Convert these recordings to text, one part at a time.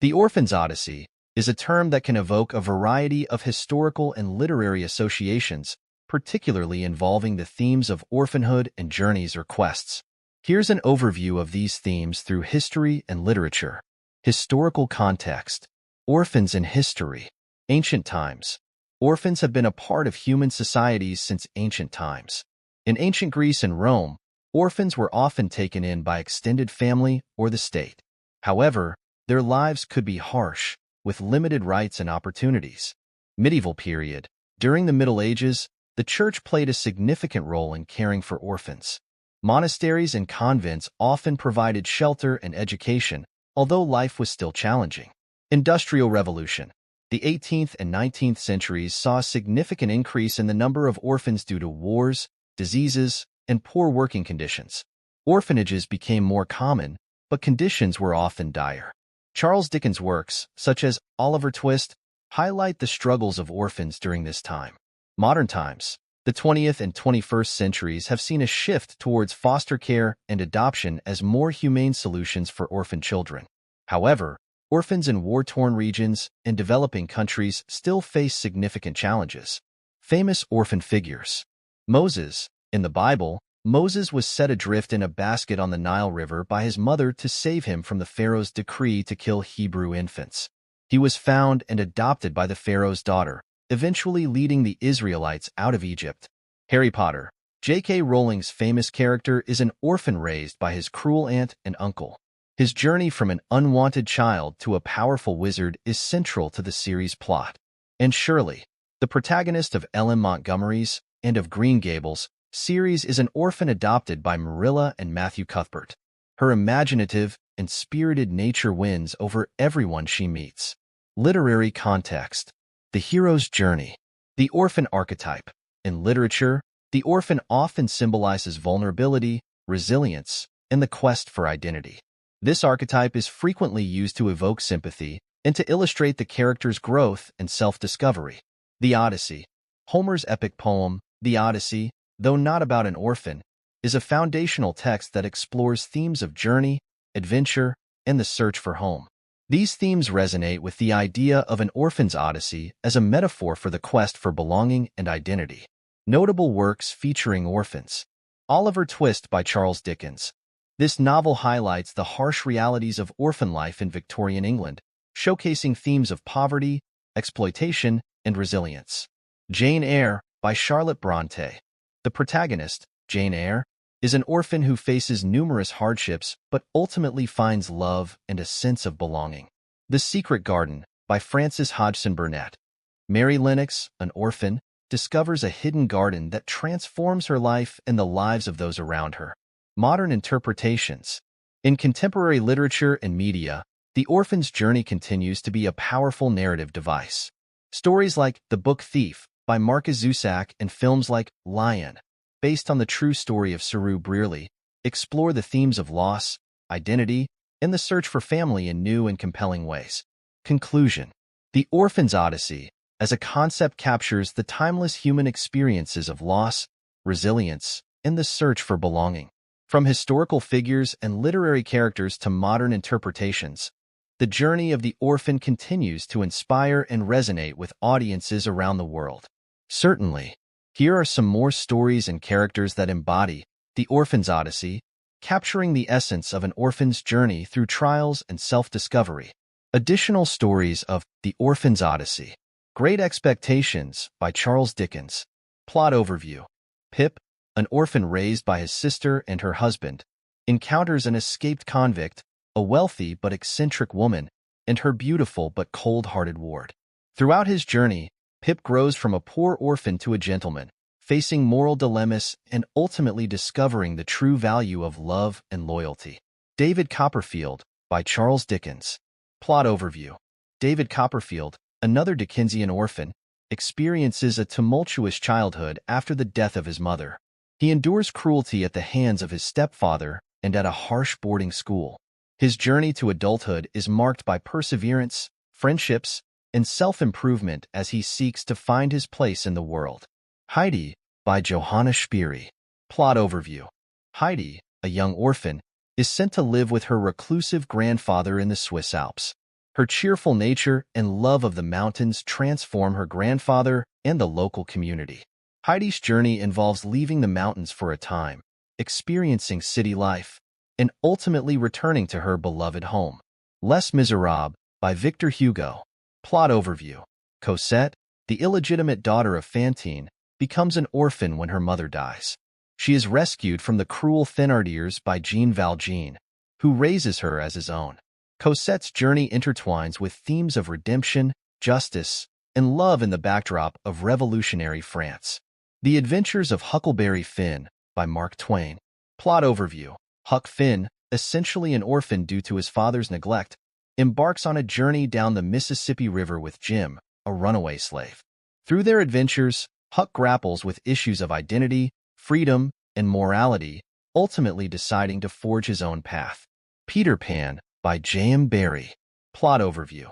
The Orphan's Odyssey is a term that can evoke a variety of historical and literary associations, particularly involving the themes of orphanhood and journeys or quests. Here's an overview of these themes through history and literature. Historical context. Orphans in history. Ancient times. Orphans have been a part of human societies since ancient times. In ancient Greece and Rome, orphans were often taken in by extended family or the state. However, their lives could be harsh, with limited rights and opportunities. Medieval period. During the Middle Ages, the Church played a significant role in caring for orphans. Monasteries and convents often provided shelter and education, although life was still challenging. Industrial Revolution. The 18th and 19th centuries saw a significant increase in the number of orphans due to wars, diseases, and poor working conditions. Orphanages became more common, but conditions were often dire. Charles Dickens' works, such as Oliver Twist, highlight the struggles of orphans during this time. Modern times. The 20th and 21st centuries have seen a shift towards foster care and adoption as more humane solutions for orphan children. However, orphans in war-torn regions and developing countries still face significant challenges. Famous orphan figures. Moses. In the Bible, Moses was set adrift in a basket on the Nile River by his mother to save him from the Pharaoh's decree to kill Hebrew infants. He was found and adopted by the Pharaoh's daughter, eventually leading the Israelites out of Egypt. Harry Potter. J.K. Rowling's famous character is an orphan raised by his cruel aunt and uncle. His journey from an unwanted child to a powerful wizard is central to the series' plot. And Shirley, the protagonist of L.M. Montgomery's and of Green Gables series, is an orphan adopted by Marilla and Matthew Cuthbert. Her imaginative and spirited nature wins over everyone she meets. Literary context. The hero's journey. The orphan archetype. In literature, the orphan often symbolizes vulnerability, resilience, and the quest for identity. This archetype is frequently used to evoke sympathy and to illustrate the character's growth and self-discovery. The Odyssey. Homer's epic poem, The Odyssey, though not about an orphan, is a foundational text that explores themes of journey, adventure, and the search for home. These themes resonate with the idea of an orphan's odyssey as a metaphor for the quest for belonging and identity. Notable works featuring orphans. Oliver Twist by Charles Dickens. This novel highlights the harsh realities of orphan life in Victorian England, showcasing themes of poverty, exploitation, and resilience. Jane Eyre by Charlotte Brontë. The protagonist, Jane Eyre, is an orphan who faces numerous hardships but ultimately finds love and a sense of belonging. The Secret Garden by Frances Hodgson Burnett. Mary Lennox, an orphan, discovers a hidden garden that transforms her life and the lives of those around her. Modern interpretations. In contemporary literature and media, the orphan's journey continues to be a powerful narrative device. Stories like The Book Thief by Marcus Zusak and films like Lion, based on the true story of Saru Brearley, explore the themes of loss, identity, and the search for family in new and compelling ways. Conclusion. The Orphan's Odyssey, as a concept, captures the timeless human experiences of loss, resilience, and the search for belonging. From historical figures and literary characters to modern interpretations, the journey of the orphan continues to inspire and resonate with audiences around the world. Certainly, here are some more stories and characters that embody the Orphan's Odyssey, capturing the essence of an orphan's journey through trials and self-discovery. Additional stories of The Orphan's Odyssey. Great Expectations by Charles Dickens. Plot overview. Pip, an orphan raised by his sister and her husband, encounters an escaped convict, a wealthy but eccentric woman, and her beautiful but cold-hearted ward. Throughout his journey, Pip grows from a poor orphan to a gentleman, facing moral dilemmas and ultimately discovering the true value of love and loyalty. David Copperfield by Charles Dickens. Plot overview. David Copperfield, another Dickensian orphan, experiences a tumultuous childhood after the death of his mother. He endures cruelty at the hands of his stepfather and at a harsh boarding school. His journey to adulthood is marked by perseverance, friendships, and self-improvement as he seeks to find his place in the world. Heidi by Johanna Spyri. Plot overview. Heidi, a young orphan, is sent to live with her reclusive grandfather in the Swiss Alps. Her cheerful nature and love of the mountains transform her grandfather and the local community. Heidi's journey involves leaving the mountains for a time, experiencing city life, and ultimately returning to her beloved home. Les Miserables by Victor Hugo. Plot overview. Cosette, the illegitimate daughter of Fantine, becomes an orphan when her mother dies. She is rescued from the cruel Thénardiers by Jean Valjean, who raises her as his own. Cosette's journey intertwines with themes of redemption, justice, and love in the backdrop of revolutionary France. The Adventures of Huckleberry Finn by Mark Twain. Plot overview. Huck Finn, essentially an orphan due to his father's neglect, embarks on a journey down the Mississippi River with Jim, a runaway slave. Through their adventures, Huck grapples with issues of identity, freedom, and morality, ultimately deciding to forge his own path. Peter Pan by J.M. Barrie. Plot overview.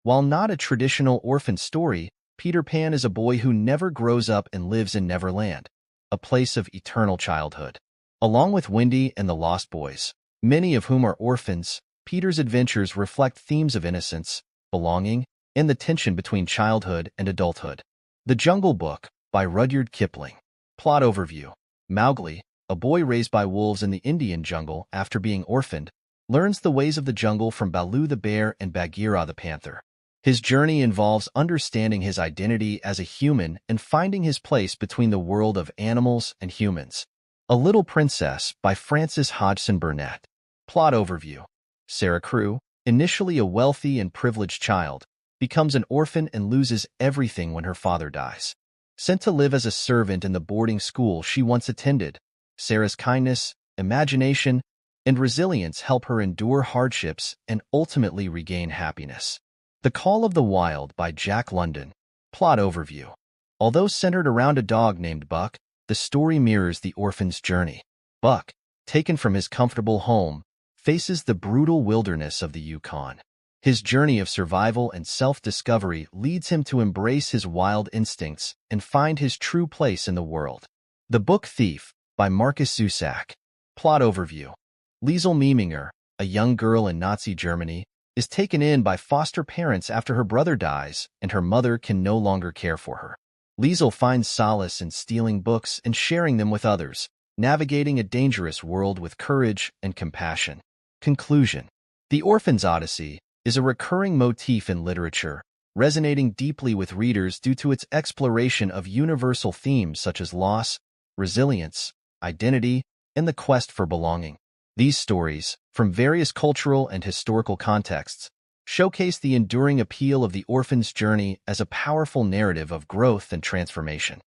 While not a traditional orphan story, Peter Pan is a boy who never grows up and lives in Neverland, a place of eternal childhood. Along with Wendy and the Lost Boys, many of whom are orphans, Peter's adventures reflect themes of innocence, belonging, and the tension between childhood and adulthood. The Jungle Book by Rudyard Kipling. Plot overview. Mowgli, a boy raised by wolves in the Indian jungle after being orphaned, learns the ways of the jungle from Baloo the bear and Bagheera the panther. His journey involves understanding his identity as a human and finding his place between the world of animals and humans. A Little Princess by Frances Hodgson Burnett. Plot overview. Sarah Crewe, initially a wealthy and privileged child, becomes an orphan and loses everything when her father dies. Sent to live as a servant in the boarding school she once attended, Sarah's kindness, imagination, and resilience help her endure hardships and ultimately regain happiness. The Call of the Wild by Jack London. Plot overview. Although centered around a dog named Buck, the story mirrors the orphan's journey. Buck, taken from his comfortable home, faces the brutal wilderness of the Yukon. His journey of survival and self-discovery leads him to embrace his wild instincts and find his true place in the world. The Book Thief by Marcus Zusak. Plot overview. Liesel Meminger, a young girl in Nazi Germany, is taken in by foster parents after her brother dies and her mother can no longer care for her. Liesel finds solace in stealing books and sharing them with others, navigating a dangerous world with courage and compassion. Conclusion. The Orphan's Odyssey is a recurring motif in literature, resonating deeply with readers due to its exploration of universal themes such as loss, resilience, identity, and the quest for belonging. These stories, from various cultural and historical contexts, showcase the enduring appeal of the orphan's journey as a powerful narrative of growth and transformation.